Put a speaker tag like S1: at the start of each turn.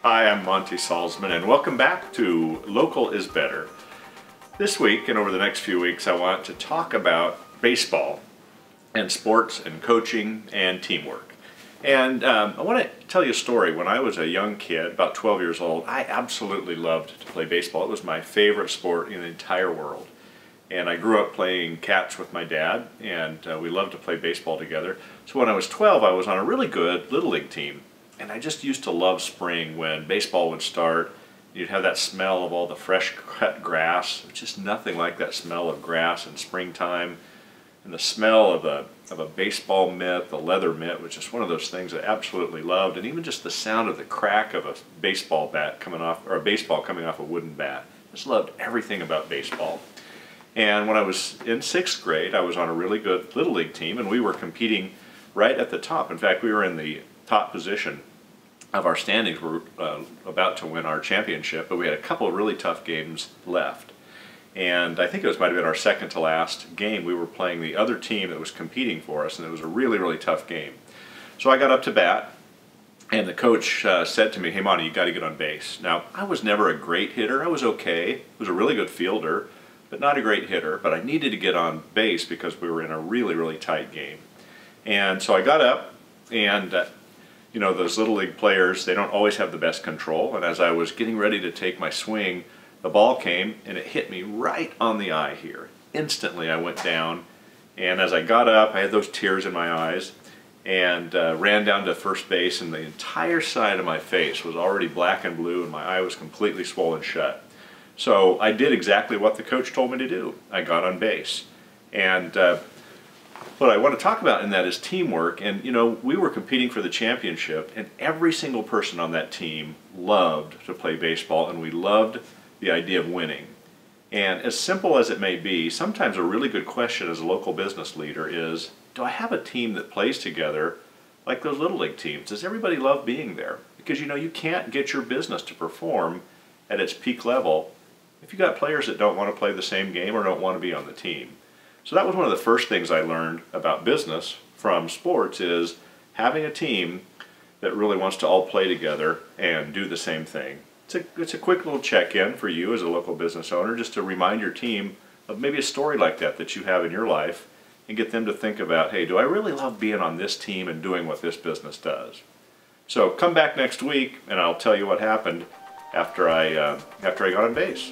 S1: Hi, I'm Monty Salzman, and welcome back to Local is Better. This week and over the next few weeks, I want to talk about baseball and sports and coaching and teamwork. And I want to tell you a story. When I was a young kid, about 12 years old, I absolutely loved to play baseball. It was my favorite sport in the entire world. And I grew up playing catch with my dad, and we loved to play baseball together. So when I was 12, I was on a really good Little League team. And I just used to love spring when baseball would start. You'd have that smell of all the fresh cut grass. It's just nothing like that smell of grass in springtime. And the smell of a baseball mitt, the leather mitt, was just one of those things I absolutely loved. And even just the sound of the crack of a baseball bat coming off, or a baseball coming off a wooden bat. Just loved everything about baseball. And when I was in 6th grade, I was on a really good Little League team, and we were competing right at the top. In fact, we were in the top position of our standings. We were about to win our championship, but we had a couple of really tough games left. And I think it might have been our second to last game. We were playing the other team that was competing for us, and it was a really, really tough game. So I got up to bat, and the coach said to me, "Hey, Monty, you got to get on base." Now, I was never a great hitter. I was okay. I was a really good fielder, but not a great hitter. But I needed to get on base because we were in a really, really tight game. And so I got up, and you know, those Little League players, they don't always have the best control. And as I was getting ready to take my swing, the ball came and it hit me right on the eye here. Instantly I went down, and as I got up, I had those tears in my eyes, and ran down to first base, and the entire side of my face was already black and blue, and my eye was completely swollen shut. So I did exactly what the coach told me to do. I got on base. And what I want to talk about in that is teamwork. And you know, we were competing for the championship, and every single person on that team loved to play baseball, and we loved the idea of winning. And as simple as it may be, sometimes a really good question as a local business leader is, do I have a team that plays together like those Little League teams? Does everybody love being there? Because you know, you can't get your business to perform at its peak level if you got players that don't want to play the same game or don't want to be on the team. So that was one of the first things I learned about business from sports, is having a team that really wants to all play together and do the same thing. It's a quick little check-in for you as a local business owner, just to remind your team of maybe a story like that you have in your life, and get them to think about, hey, do I really love being on this team and doing what this business does? So come back next week and I'll tell you what happened after I got on base.